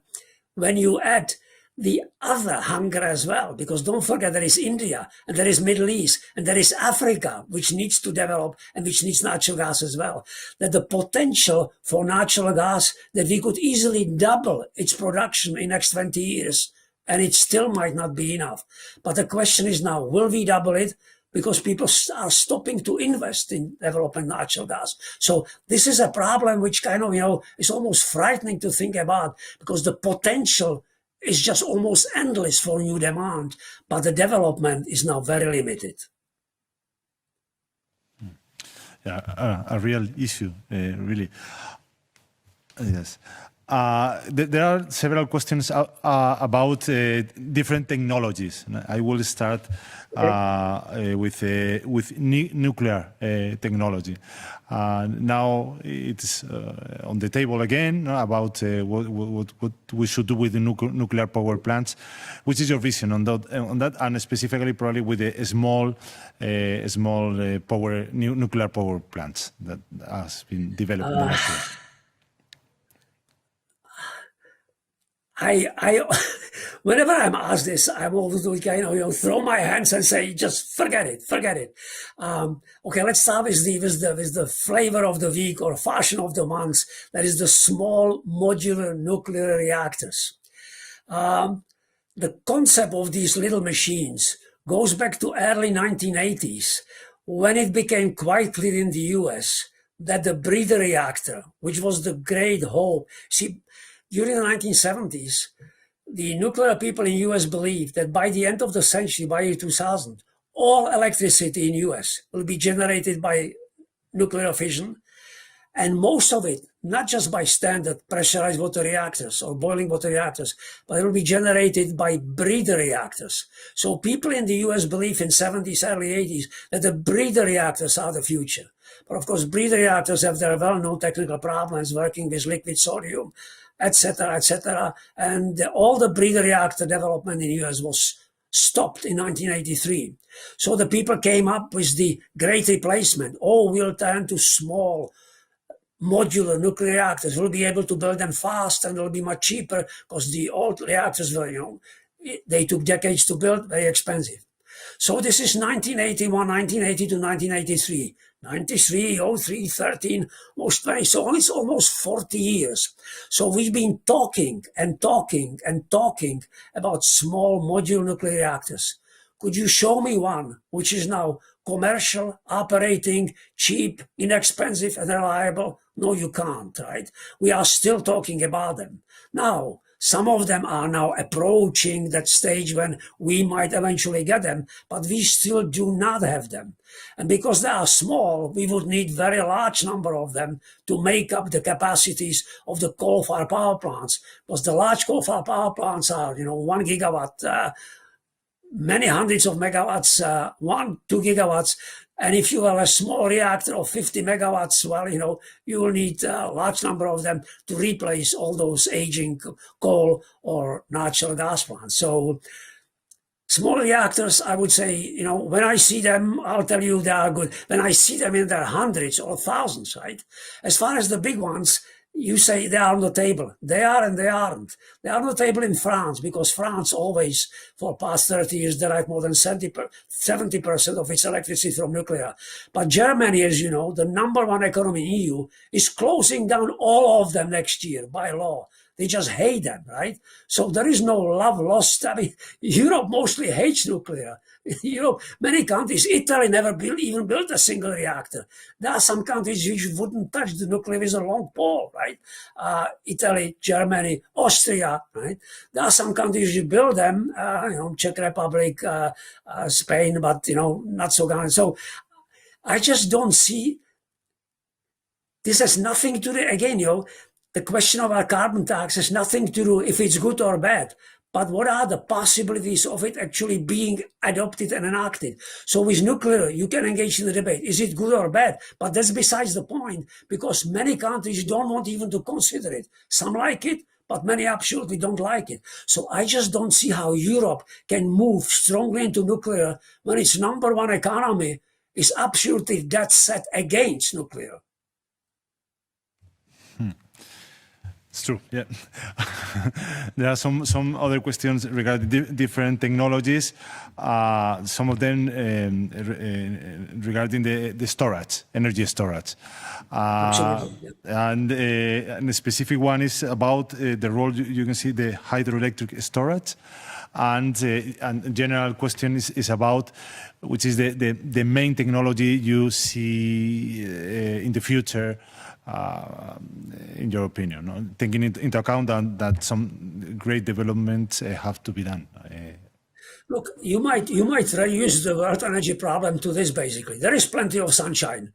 when you add the other hunger as well, because don't forget there is India and there is Middle East and there is Africa, which needs to develop and which needs natural gas as well, that the potential for natural gas, that we could easily double its production in next 20 years, and it still might not be enough. But the question is now, will we double it? Because people are stopping to invest in developing natural gas. So this is a problem which kind of, is almost frightening to think about, because the potential is just almost endless for new demand, but the development is now very limited. Yeah, a real issue, really. Yes. There are several questions about different technologies. I will start with nuclear technology. Now it's on the table again about what we should do with the nuclear power plants. Which is your vision on that, and specifically probably with the small nuclear power plants that has been developed in the last years? Whenever I'm asked this, I'm always like, throw my hands and say, just forget it. Okay, let's start with the flavor of the week or fashion of the month. That is the small modular nuclear reactors. The concept of these little machines goes back to early 1980s, when it became quite clear in the US that the breeder reactor, which was the great hope, during the 1970s, the nuclear people in US believed that by the end of the century, by year 2000, all electricity in US will be generated by nuclear fission, and most of it, not just by standard pressurized water reactors or boiling water reactors, but it will be generated by breeder reactors. So people in the US believe in 70s, early 80s, that the breeder reactors are the future. But of course, breeder reactors have their well-known technical problems working with liquid sodium, etc. And all the breeder reactor development in the US was stopped in 1983. So the people came up with the great replacement. We'll turn to small modular nuclear reactors. We'll be able to build them fast and they'll be much cheaper, because the old reactors were, they took decades to build, very expensive. So this is 1981, 1980 to 1983. 93, 03, 13, almost 20, so it's almost 40 years. So we've been talking about small modular nuclear reactors. Could you show me one which is now commercial, operating, cheap, inexpensive, and reliable? No, you can't, right? We are still talking about them. Now, some of them are now approaching that stage when we might eventually get them, but we still do not have them. And because they are small, we would need very large number of them to make up the capacities of the coal-fired power plants. Because the large coal-fired power plants are, 1 gigawatt, many hundreds of megawatts, 2 gigawatts. And if you have a small reactor of 50 megawatts, well, you will need a large number of them to replace all those aging coal or natural gas plants. So small reactors, I would say, when I see them, I'll tell you they are good. When I see them in their hundreds or thousands, right? As far as the big ones, you say they are on the table. They are and they aren't. They are on the table in France, because France always, for past 30 years, derived more than 70% of its electricity from nuclear. But Germany, as you know, the #1 economy in EU, is closing down all of them next year by law. They just hate them, right? So there is no love lost. I mean, Europe mostly hates nuclear. Europe, many countries, Italy never even built a single reactor. There are some countries which wouldn't touch the nuclear with a long pole, right? Italy, Germany, Austria, right? There are some countries you build them, Czech Republic, Spain, but, not so common. So I just don't see. This has nothing to do, again, the question of our carbon tax has nothing to do if it's good or bad, but what are the possibilities of it actually being adopted and enacted? So with nuclear, you can engage in the debate. Is it good or bad? But that's besides the point, because many countries don't want even to consider it. Some like it, but many absolutely don't like it. So I just don't see how Europe can move strongly into nuclear when its number one economy is absolutely dead set against nuclear. It's true, yeah. There are some other questions regarding different technologies. Some of them regarding the storage, energy storage. And the specific one is about the role you can see the hydroelectric storage. And general question is about which is the main technology you see in the future, in your opinion, taking into account that some great developments have to be done. Look, you might reuse the world energy problem to this, basically. There is plenty of sunshine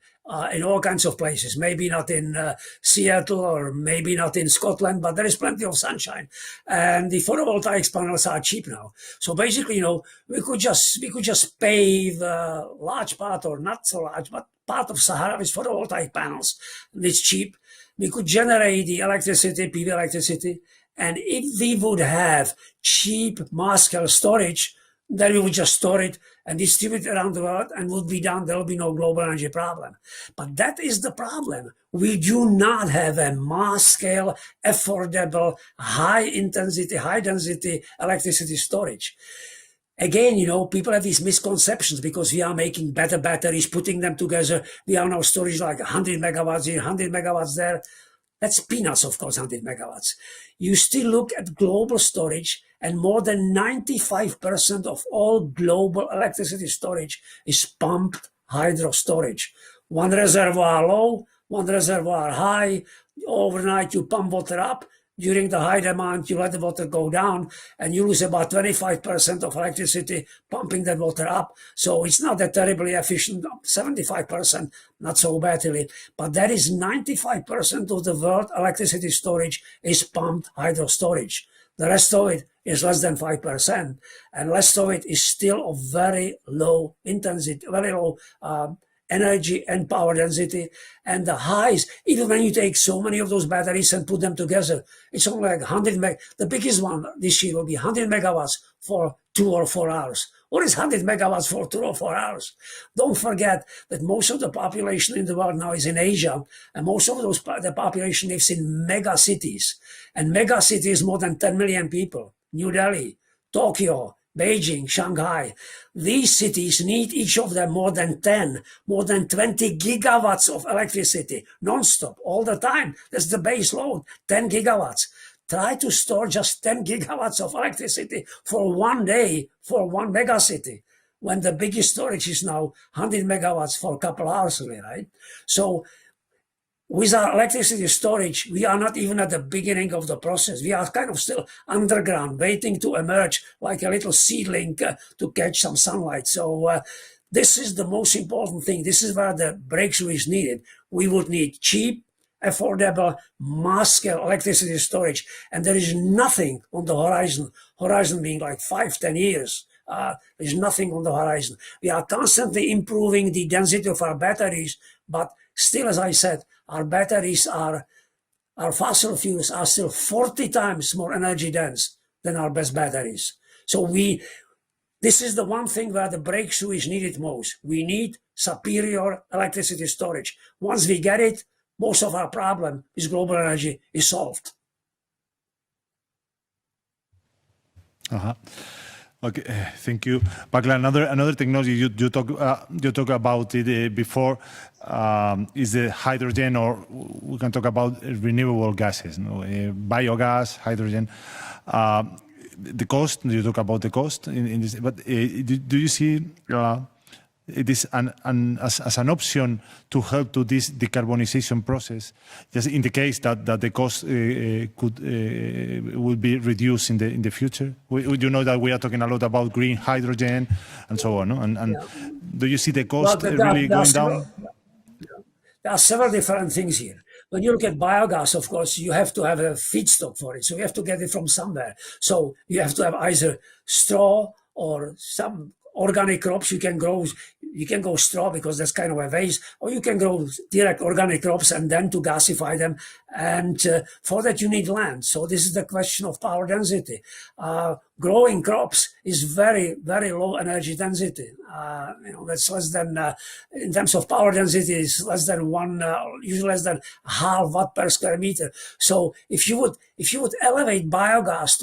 in all kinds of places. Maybe not in Seattle or maybe not in Scotland, but there is plenty of sunshine. And the photovoltaic panels are cheap now. So basically, we could just pave a large part, or not so large, but part of Sahara with photovoltaic panels. And it's cheap. We could generate the electricity, PV electricity. And if we would have cheap mass-scale storage, then we would just store it and distribute it around the world and would be done. There will be no global energy problem. But that is the problem. We do not have a mass-scale, affordable, high-intensity, high-density electricity storage. Again, people have these misconceptions because we are making better batteries, putting them together. We are now storage like 100 megawatts here, 100 megawatts there. That's peanuts, of course, 100 megawatts. You still look at global storage, and more than 95% of all global electricity storage is pumped hydro storage. One reservoir low, one reservoir high. Overnight, you pump water up. During the high demand, you let the water go down, and you lose about 25% of electricity pumping that water up. So it's not that terribly efficient, 75%, not so badly. But that is 95% of the world electricity storage is pumped hydro storage. The rest of it is less than 5%, and less of it is still of very low intensity, very low energy and power density. And the highs, even when you take so many of those batteries and put them together, it's only like 100 meg. The biggest one this year will be 100 megawatts for 2 or 4 hours. What is 100 megawatts for 2 or 4 hours? Don't forget that most of the population in the world now is in Asia, and most of the population lives in mega cities. And mega cities, more than 10 million people. New Delhi, Tokyo, Beijing, Shanghai. These cities need each of them more than 20 gigawatts of electricity, non-stop, all the time. That's the base load, 10 gigawatts. Try to store just 10 gigawatts of electricity for one day for one megacity, when the biggest storage is now 100 megawatts for a couple hours, right? So with our electricity storage, we are not even at the beginning of the process. We are kind of still underground, waiting to emerge like a little seedling to catch some sunlight. So this is the most important thing. This is where the breakthrough is needed. We would need cheap, affordable, mass-scale electricity storage. And there is nothing on the horizon being like 5-10 years. There's nothing on the horizon. We are constantly improving the density of our batteries, but still, as I said, our batteries our fossil fuels are still 40 times more energy dense than our best batteries. So this is the one thing where the breakthrough is needed most. We need superior electricity storage. Once we get it, most of our problem with global energy is solved. Okay, thank you, Vaclav. Another technology you talk about it before is the hydrogen, or we can talk about renewable gases, biogas, hydrogen. The cost, you talk about the cost in this, but do you see it is as an option to help to this decarbonization process, just in the case that the cost will be reduced in the future? You know that we are talking a lot about green hydrogen and so on, no? And do you see the cost really going down? There are several different things here. When you look at biogas, of course, you have to have a feedstock for it. So you have to get it from somewhere. So you have to have either straw or some organic crops. You can grow straw because that's kind of a waste, or you can grow direct organic crops and then to gasify them. And for that, you need land. So this is the question of power density. Growing crops is very, very low energy density. That's less than, in terms of power density, is less than usually less than half watt per square meter. So if you would elevate biogas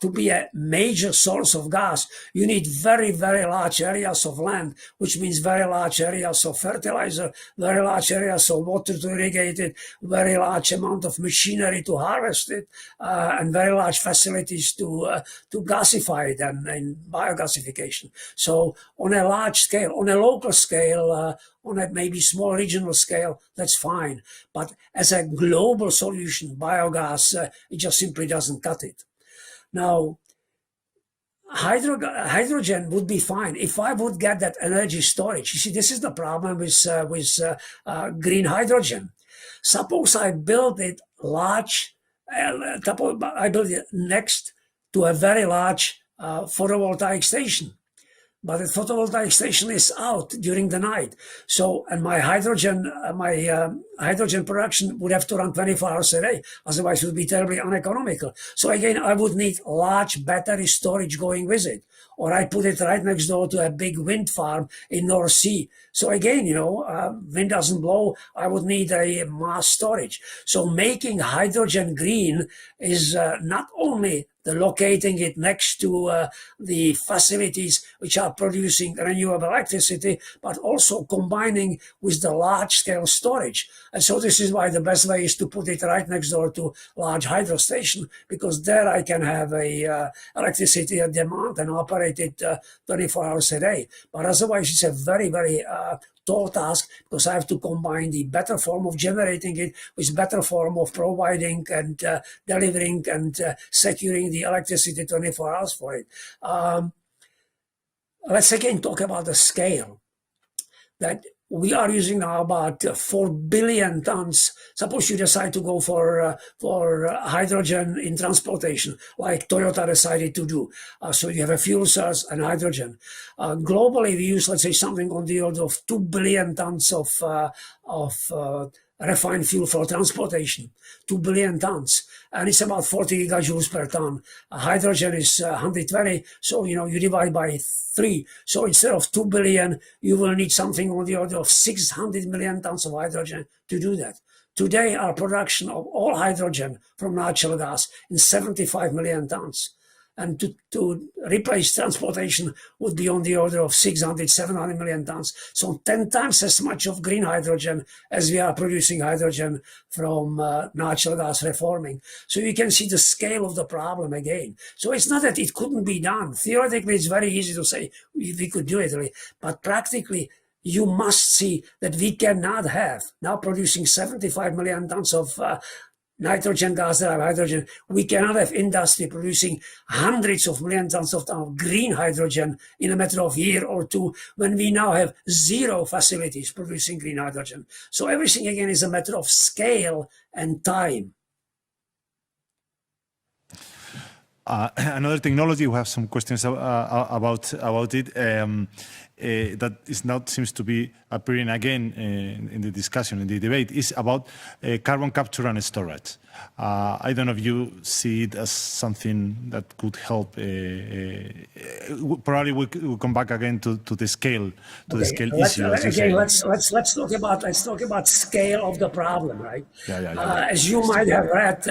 to be a major source of gas, you need very, very large areas of land, which means very large areas of fertilizer, very large areas of water to irrigate it, very large amount of machinery to harvest it, and very large facilities to gasify it and in biogasification. So on a large scale, on a local scale, on a maybe small regional scale, that's fine. But as a global solution, biogas, it just simply doesn't cut it. Now, hydrogen would be fine if I would get that energy storage. You see, this is the problem with green hydrogen. Suppose I build it I build it next to a very large photovoltaic station. But the photovoltaic station is out during the night. So, and my hydrogen production would have to run 24 hours a day. Otherwise, it would be terribly uneconomical. So again, I would need large battery storage going with it. Or I put it right next door to a big wind farm in North Sea. So again, wind doesn't blow. I would need a mass storage. So making hydrogen green is not only locating it next to the facilities which are producing renewable electricity, but also combining with the large-scale storage. And so this is why the best way is to put it right next door to large hydro station, because there I can have a electricity at demand and operate it 24 hours a day. But otherwise, it's a very, very tall task, because I have to combine the better form of generating it with better form of providing and delivering and securing the electricity 24 hours for it. Let's again talk about the scale. That we are using now about 4 billion tons. Suppose you decide to go for hydrogen in transportation, like Toyota decided to do. So you have a fuel cells and hydrogen. Globally, we use, let's say, something on the order of 2 billion tons of refined fuel for transportation, 2 billion tons. And it's about 40 gigajoules per ton. Hydrogen is 120, so you divide by 3. So instead of 2 billion, you will need something on the order of 600 million tons of hydrogen to do that. Today, our production of all hydrogen from natural gas is 75 million tons. And to replace transportation would be on the order of 600, 700 million tons. So 10 times as much of green hydrogen as we are producing hydrogen from natural gas reforming. So you can see the scale of the problem again. So it's not that it couldn't be done. Theoretically, it's very easy to say we could do it, but practically, you must see that we cannot have now producing 75 million tons of nitrogen gas that have hydrogen. We cannot have industry producing hundreds of million tons of green hydrogen in a matter of year or two, when we now have 0 facilities producing green hydrogen. So everything again is a matter of scale and time. Another technology, we have some questions about it. That is now seems to be appearing again in the discussion, in the debate, is about carbon capture and storage. I don't know if you see it as something that could help. Probably we'll come back again to the scale, the scale issue. Let's talk about scale of the problem, right? Yeah. As you might have read,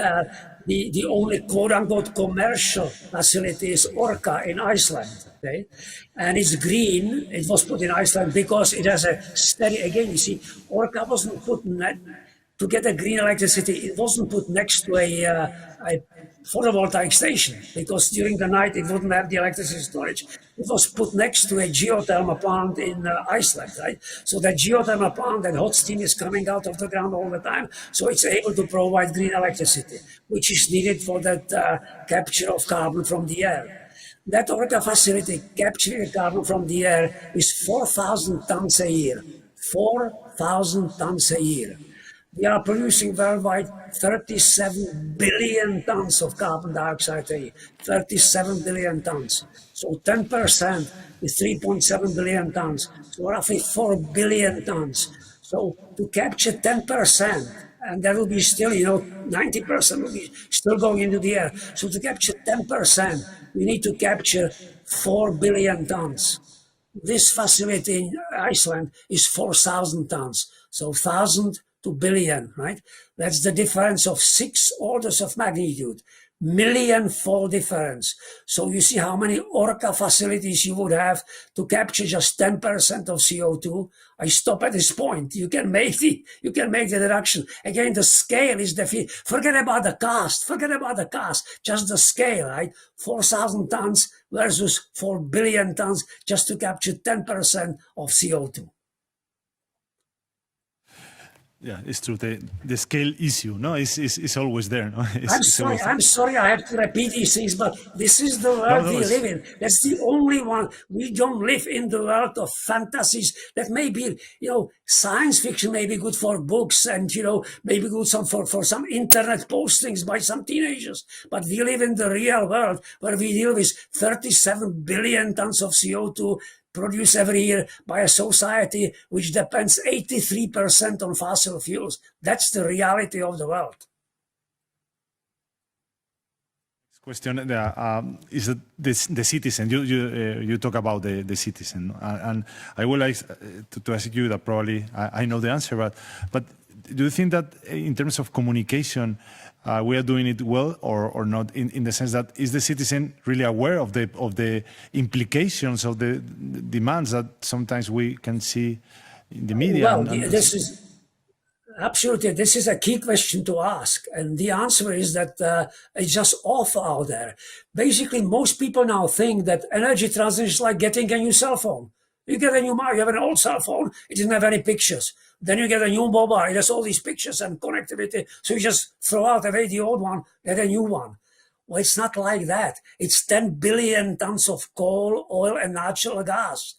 the only quote-unquote commercial facility is Orca in Iceland, okay? And it's green. It was put in Iceland because it has a steady, again, you see, Orca wasn't put to get a green electricity, it wasn't put next to a photovoltaic station, because during the night it wouldn't have the electricity storage. It was put next to a geothermal plant in Iceland, right? So that geothermal plant, that hot steam is coming out of the ground all the time, so it's able to provide green electricity, which is needed for that capture of carbon from the air. That Orca facility capturing carbon from the air is 4,000 tons a year. 4,000 tons a year. We are producing worldwide 37 billion tons of carbon dioxide a year. 37 billion tons. So 10% is 3.7 billion tons. So roughly 4 billion tons. So to capture 10%, and that will be still, 90% will be still going into the air. So to capture 10%, we need to capture 4 billion tons. This facility in Iceland is 4,000 tons. So 1,000 to billion, right? That's the difference of 6 orders of magnitude. Million-fold difference. So you see how many Orca facilities you would have to capture just 10% of CO2. I stop at this point. You can make the deduction. Again, the scale is defeated. Forget about the cost. Just the scale, right? 4,000 tons versus 4 billion tons just to capture 10% of CO2. Yeah, it's true. The scale issue, no, is always there. No? I'm sorry I have to repeat these things, but this is the world we live in. That's the only one. We don't live in the world of fantasies that may be, science fiction may be good for books and, maybe good for some internet postings by some teenagers. But we live in the real world where we deal with 37 billion tons of CO2 produced every year by a society which depends 83% on fossil fuels. That's the reality of the world. Question is the citizen. You talk about the citizen, and I would like to ask you that probably I know the answer, but do you think that in terms of communication we are doing it well or not? In the sense that is the citizen really aware of the implications of the demands that sometimes we can see in the media? Well, this is absolutely, this is a key question to ask. And the answer is that it's just off out there. Basically, most people now think that energy transition is like getting a new cell phone. You get a new you have an old cell phone, it doesn't have any pictures. Then you get a new mobile, it has all these pictures and connectivity. So you just throw out away the old one, get a new one. Well, it's not like that. It's 10 billion tons of coal, oil, and natural gas.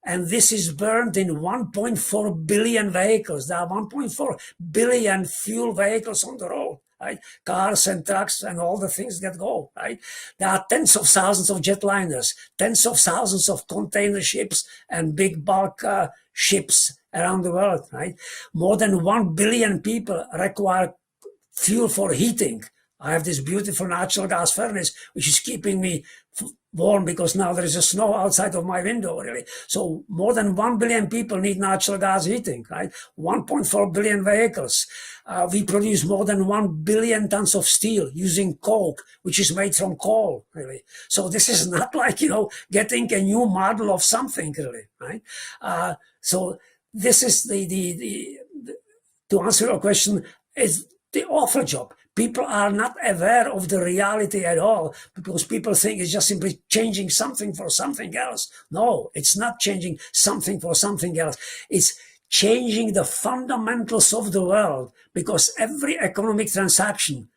And this is burned in 1.4 billion vehicles. There are 1.4 billion fuel vehicles on the road, right? Cars and trucks and all the things that go, right? There are tens of thousands of jetliners, tens of thousands of container ships and big bulk ships around the world, right? More than 1 billion people require fuel for heating. I have this beautiful natural gas furnace, which is keeping me warm because now there is a snow outside of my window, really. So more than 1 billion people need natural gas heating, right? 1.4 billion vehicles. We produce more than 1 billion tons of steel using coke, which is made from coal, really. So this is not like, getting a new model of something, really, right? So this is to answer your question, is the awful job. People are not aware of the reality at all because people think it's just simply changing something for something else. No, it's not changing something for something else. It's changing the fundamentals of the world because every economic transaction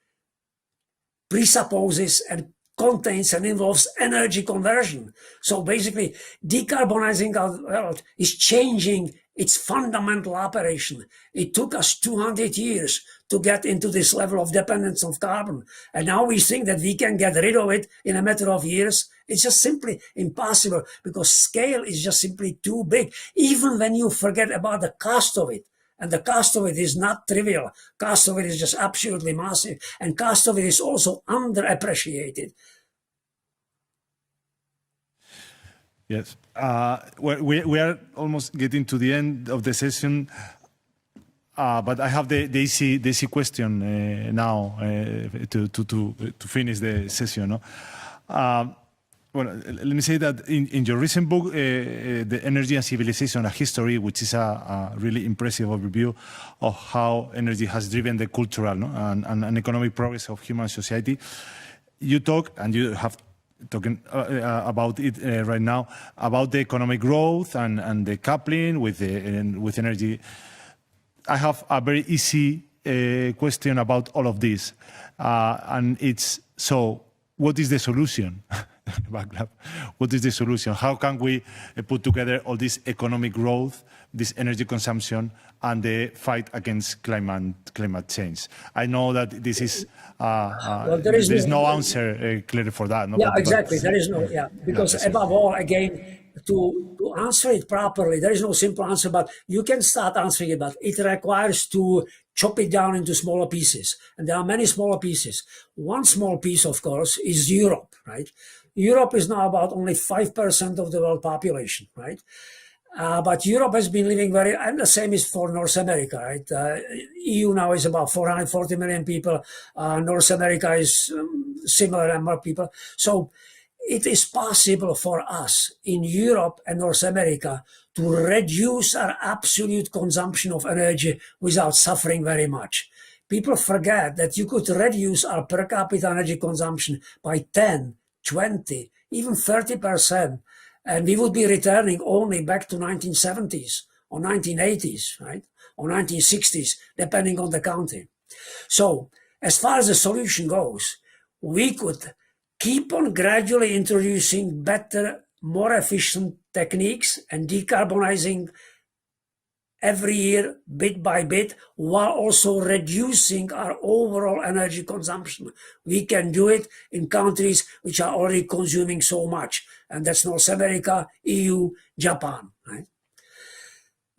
presupposes and contains and involves energy conversion. So basically, decarbonizing our world is changing its fundamental operation. It took us 200 years to get into this level of dependence on carbon. And now we think that we can get rid of it in a matter of years. It's just simply impossible because scale is just simply too big, even when you forget about the cost of it. And the cost of it is not trivial. Cost of it is just absolutely massive. And cost of it is also underappreciated. Yes. We are almost getting to the end of the session. But I have the easy question now to finish the session. No? Well, let me say that in your recent book, The Energy and Civilization, a History, which is a really impressive overview of how energy has driven the cultural and economic progress of human society, you talk, and you have talking about it right now, about the economic growth and the coupling with energy. I have a very easy question about all of this, and it's, so what is the solution? Vaclav, what is the solution? How can we put together all this economic growth, this energy consumption, and the fight against climate change? I know that this is there is no answer clear for that. No? Yeah, exactly. There is no, because above all, again, to answer it properly, there is no simple answer, but you can start answering it, but it requires to chop it down into smaller pieces. And there are many smaller pieces. One small piece, of course, is Europe, right? Europe is now about only 5% of the world population, right? But Europe has been living very, and the same is for North America, right? EU now is about 440 million people. North America is similar number of people. So it is possible for us in Europe and North America to reduce our absolute consumption of energy without suffering very much. People forget that you could reduce our per capita energy consumption by 10, 20, even 30%, and we would be returning only back to 1970s or 1980s, right? Or 1960s, depending on the country. So as far as the solution goes, we could keep on gradually introducing better, more efficient techniques and decarbonizing every year, bit by bit, while also reducing our overall energy consumption. We can do it in countries which are already consuming so much, and that's North America, EU, Japan, right?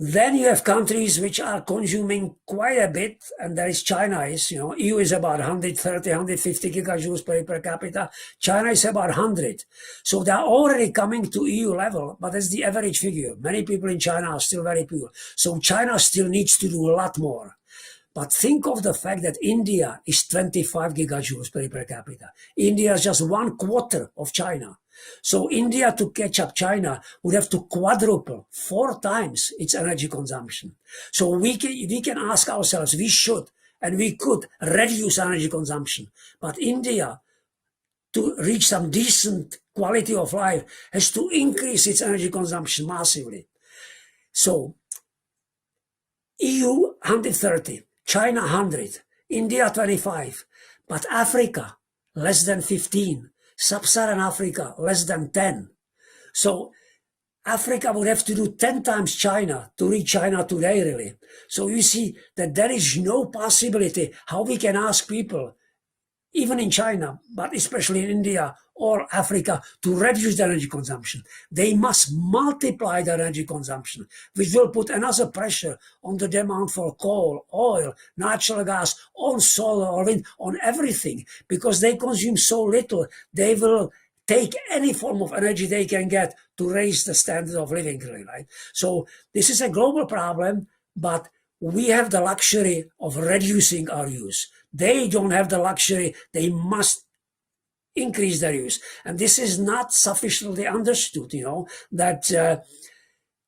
Then you have countries which are consuming quite a bit, and there is China is, EU is about 130, 150 gigajoules per capita. China is about 100. So they're already coming to EU level, but that's the average figure. Many people in China are still very poor. So China still needs to do a lot more. But think of the fact that India is 25 gigajoules per capita. India is just 1/4 of China. So India, to catch up China, would have to quadruple 4 times its energy consumption. So we can ask ourselves, we should and we could reduce energy consumption. But India, to reach some decent quality of life, has to increase its energy consumption massively. So EU 130, China 100, India 25, but Africa less than 15. Sub-Saharan Africa, less than 10. So Africa would have to do 10 times China to reach China today, really. So you see that there is no possibility how we can ask people, even in China, but especially in India or Africa, to reduce their energy consumption. They must multiply their energy consumption, which will put another pressure on the demand for coal, oil, natural gas, on solar or wind, on everything, because they consume so little, they will take any form of energy they can get to raise the standard of living, really, right? So this is a global problem, but we have the luxury of reducing our use. They don't have the luxury. They must increase their use. And this is not sufficiently understood, that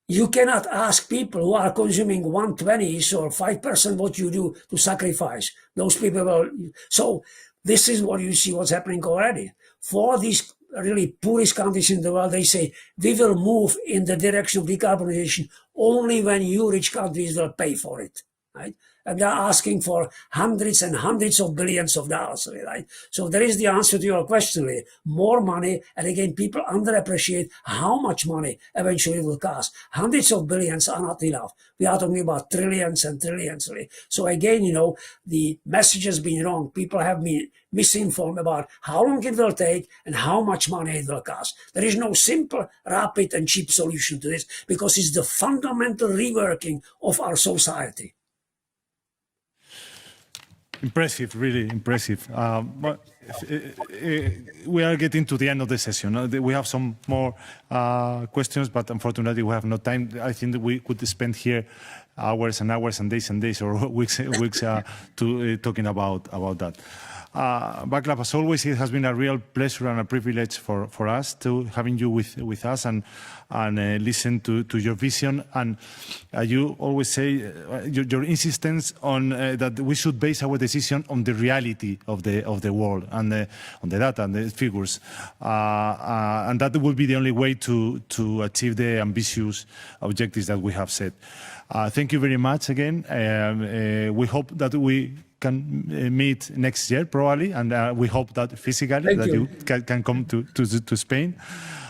you cannot ask people who are consuming 1/20 or 5% what you do to sacrifice. Those people will. So this is what you see what's happening already. For these really poorest countries in the world, they say, we will move in the direction of decarbonization only when you rich countries will pay for it, right? And they're asking for hundreds and hundreds of billions of dollars, right? So there is the answer to your question, really. More money, and again, people underappreciate how much money eventually will cost. Hundreds of billions are not enough. We are talking about trillions and trillions, really. So again, the message has been wrong. People have been misinformed about how long it will take and how much money it will cost. There is no simple, rapid, and cheap solution to this, because it's the fundamental reworking of our society. Impressive, really impressive. But we are getting to the end of the session. We have some more questions, but unfortunately we have no time. I think that we could spend here hours and hours and days or weeks to talking about that. Vaclav, as always, it has been a real pleasure and a privilege for us to having you with us and listen to your vision. And you always say your insistence on that we should base our decision on the reality of the world and on the data and the figures, and that will be the only way to achieve the ambitious objectives that we have set. Thank you very much again. We hope that we can meet next year probably, and we hope that physically you can come to Spain.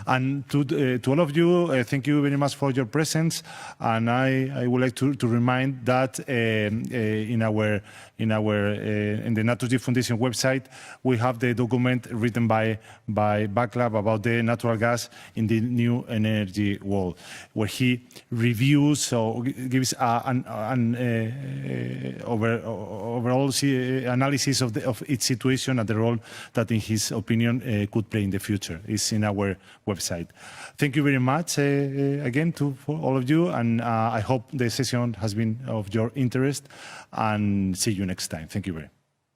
And to all of you, thank you very much for your presence. And I would like to remind that in the Naturgy Foundation website, we have the document written by Vaclav about the natural gas in the new energy world, where he reviews or gives an overall analysis of its situation and the role that, in his opinion, could play in the future. It's in our website. Thank you very much again for all of you, and I hope the session has been of your interest, and see you next time. Thank you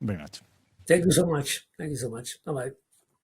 very much. Thank you so much. Thank you so much. Bye-bye.